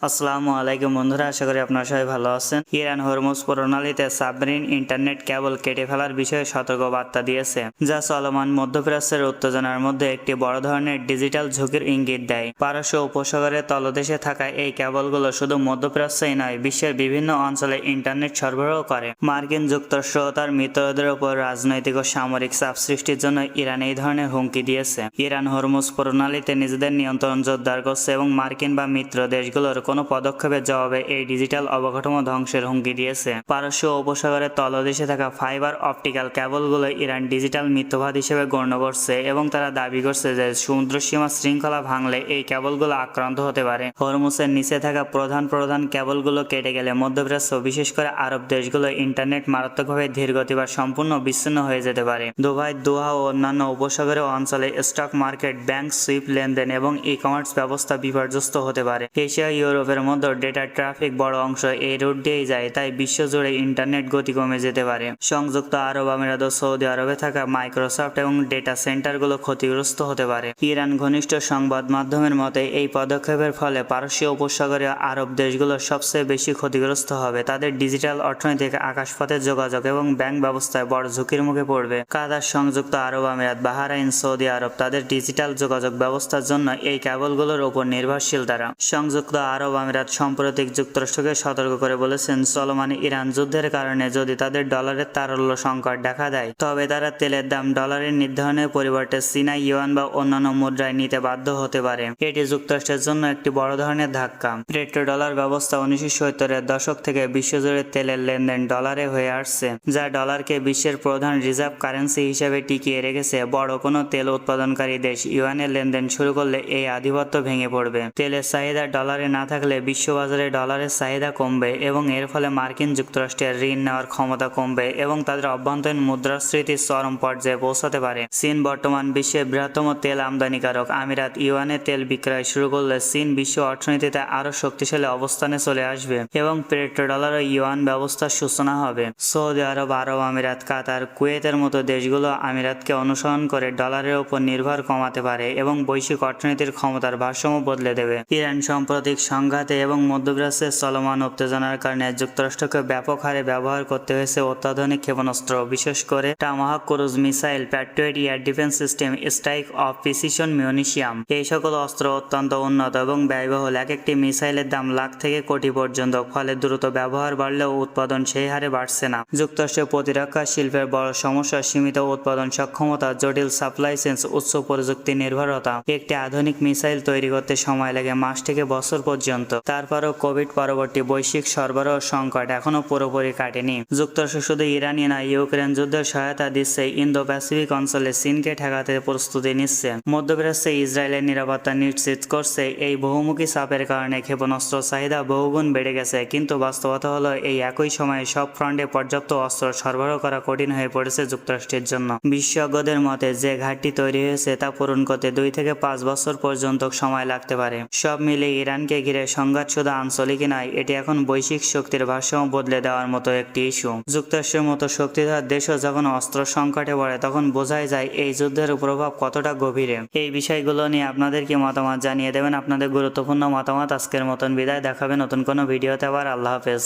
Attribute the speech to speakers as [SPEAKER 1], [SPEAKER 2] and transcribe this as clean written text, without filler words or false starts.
[SPEAKER 1] আসসালামু আলাইকুম বন্ধুরা, আশা করি আপনারা সবাই ভালো আছেন। ইরান হরমুজ প্রণালীতে সাবমেরিন ইন্টারনেট কেবল কেটে ফেলার বিষয়ে সতর্ক বার্তা দিয়েছে, যা চলমান মধ্যপ্রাচ্যের উত্তেজনার মধ্যে একটি বড় ধরনের ডিজিটাল ঝুঁকির ইঙ্গিত দেয়। পারস্য উপসাগরের তলদেশে থাকা এই কেবলগুলো শুধু মধ্যপ্রাচ্যই নয়, বিশ্বের বিভিন্ন অঞ্চলে ইন্টারনেট সরবরাহ করে। মার্কিন যুক্তরাষ্ট্র ও তার মিত্রদের উপর রাজনৈতিক ও সামরিক চাপ সৃষ্টির জন্য ইরান এই ধরনের হুমকি দিয়েছে। ইরান হরমুজ প্রণালীতে নিজেদের নিয়ন্ত্রণ জোরদার করছে এবং মার্কিন বা মিত্র দেশগুলোর কোনো পদক্ষেপের জবাবে এই ডিজিটাল অবকাঠামো ধ্বংসের হুমকি দিয়েছে। পারস্য উপসাগরের তলদেশে থাকা ফাইবার অপটিক্যাল কেবলগুলো ইরান ডিজিটাল মিথ্যাবাদ হিসেবে গণ্য করছে এবং তারা দাবি করছে যে সমুদ্র সীমা শৃঙ্খলা ভাঙলে এই কেবলগুলো আক্রান্ত হতে পারে। হরমুজের নিচে থাকা প্রধান কেবলগুলো কেটে গেলে মধ্যপ্রাচ্য, বিশেষ করে আরব দেশগুলো ইন্টারনেট মারাত্মকভাবে ধীরগতি বা সম্পূর্ণ বিচ্ছিন্ন হয়ে যেতে পারে। দুবাই, দোহা ও অন্যান্য উপসাগরীয় অঞ্চলে স্টক মার্কেট, ব্যাংক সুইফট লেনদেন এবং ই-কমার্স ব্যবস্থা বিপর্যস্ত হতে পারে। এশিয়া, ইউরোপের মধ্যে ডেটা ট্রাফিক বড় অংশ এই রুট দিয়েই যায়, তাই বিশ্বজুড়ে ইন্টারনেট গতি কমে যেতে পারে। সংযুক্ত আরব আমিরাত ও সৌদি আরবে থাকা মাইক্রোসফট এবং ডেটা সেন্টারগুলো ক্ষতিগ্রস্ত হতে পারে। ইরান ঘনিষ্ঠ সংবাদ মাধ্যমের মতে এই পদক্ষেপের ফলে পারস্য উপসাগরীয় আরব দেশগুলো সবচেয়ে বেশি ক্ষতিগ্রস্ত হবে। তাদের ডিজিটাল অর্থনৈতিক, আকাশপথের যোগাযোগ এবং ব্যাংক ব্যবস্থায় বড় ঝুঁকির মুখে পড়বে। কাতার, সংযুক্ত আরব আমিরাত, বাহরাইন, সৌদি আরব তাদের ডিজিটাল যোগাযোগ ব্যবস্থার জন্য এই কেবলগুলোর উপর নির্ভরশীল। তারা সংযুক্ত আরব আমিরাত সম্প্রতি যুক্তরাষ্ট্রকে সতর্ক করে বলেছেন, চলমান ইরান যুদ্ধের কারণে যদি তাদের ডলারের তারল্য সংকট দেখা দেয়, তবে তারা তেলের দাম ডলারের নির্ধারণের পরিবর্তে চীনা ইউয়ান বা অন্যান্য মুদ্রায় নিতে বাধ্য হতে পারে। এটি যুক্তরাষ্ট্রের জন্য একটি বড় ধরনের ধাক্কা। পেট্রোডলার ব্যবস্থা 1970-এর দশক থেকে বিশ্বজুড়ে তেলের লেনদেন ডলারে হয়ে আসছে, যা ডলারকে বিশ্বের প্রধান রিজার্ভ কারেন্সি হিসেবে টিকিয়ে রেখেছে। বড় কোনো তেল উৎপাদনকারী দেশ ইউয়ানের লেনদেন শুরু করলে এই আধিপত্য ভেঙে পড়বে। তেলের চাহিদা ডলারে না থাকলে বিশ্ববাজারে ডলারের চাহিদা কমবে এবং এর ফলে মার্কিন যুক্তরাষ্ট্রের ঋণ নেওয়ার ক্ষমতা কমবে এবং তাদের অভ্যন্তরীণ মুদ্রাস্ফীতির চরম পর্যায়ে পৌঁছাতে পারে। চীন বর্তমান বিশ্বের বৃহত্তম তেল আমদানিকারক। আমিরাত ইউয়ানে তেল বিক্রয় শুরু করলে চীন বিশ্ব অর্থনীতিতে আরও শক্তিশালী অবস্থানে চলে আসবে এবং পেট্রোডলার ও ইউয়ান ব্যবস্থার সূচনা হবে। সৌদি আরব, আরব আমিরাত, কাতার, কুয়েতের মতো দেশগুলো আমিরাতকে অনুসরণ করে ডলারের উপর নির্ভর কমাতে পারে এবং বৈশ্বিক অর্থনীতির ক্ষমতার ভারসাম্য বদলে দেবে। ইরান সাম্প্রতিক সংঘাতে এবং মধ্যপ্রাচ্যের চলমান উত্তেজনার কারণে যুক্তরাষ্ট্রকে ব্যাপক হারে ব্যবহার করতে হয়েছে অত্যাধুনিক ক্ষেপণাস্ত্র, বিশেষ করে Tomahawk cruise missile, Patriot air defence system, strike of precision munitions. এই সকল অস্ত্র অত্যন্ত উন্নত এবং ব্যয়বহুল। এক একটি মিসাইলের দাম লাখ থেকে কোটি পর্যন্ত, ফলে দ্রুত ব্যবহার বাড়লেও উৎপাদন সেই হারে বাড়ছে না। যুক্তরাষ্ট্রের প্রতিরক্ষা শিল্পের বড় সমস্যা সীমিত উৎপাদন সক্ষমতা, জটিল সাপ্লাই চেইন, উচ্চ প্রযুক্তি নির্ভরতা। একটি আধুনিক মিসাইল তৈরি করতে সময় লাগে মাস থেকে বছর পর্যন্ত। তারপরও কোভিড পরবর্তী বৈশ্বিক সরবরাহ সংকট এখনও পুরোপুরি কাটেনি। যুক্তরাষ্ট্র শুধু ইরানই নয়, ইউক্রেন যুদ্ধের সহায়তা দিচ্ছে, ইন্দো প্যাসিফিক অঞ্চলে চীনকে ঠেকাতে প্রস্তুতি নিচ্ছে, মধ্যপ্রাচ্যে ইসরায়েলের নিরাপত্তা নিশ্চিত করছে। এই বহুমুখী চাপের কারণে ক্ষেপণাস্ত্র চাহিদা বহুগুণ বেড়ে গেছে, কিন্তু বাস্তবতা হলো এই একই সময়ে সব ফ্রন্টে পর্যাপ্ত অস্ত্র সরবরাহ করা কঠিন হয়ে পড়েছে যুক্তরাষ্ট্রের জন্য। বিশেষজ্ঞদের মতে যে ঘাটতি তৈরি হয়েছে তা পূরণ করতে 2 থেকে 5 বছর পর্যন্ত সময় লাগতে পারে। সব মিলে ইরানকে ঘিরে সংঘাত শুধু আঞ্চলিকই নয়, এটি এখন বৈশ্বিক শক্তির ভারসাম্য বদলে দেওয়ার মতো একটি ইস্যু। যুক্তরাষ্ট্রের মতো শক্তিধর দেশও যখন অস্ত্র সংকটে পড়ে, তখন বোঝাই যায় এই যুদ্ধের প্রভাব কতটা গভীরে। এই বিষয়গুলো নিয়ে আপনাদের কি মতামত জানিয়ে দেবেন। আপনাদের গুরুত্বপূর্ণ মতামত। আজকের মতন বিদায়, দেখাবে নতুন কোনো ভিডিওতে আবার। আল্লাহ হাফেজ।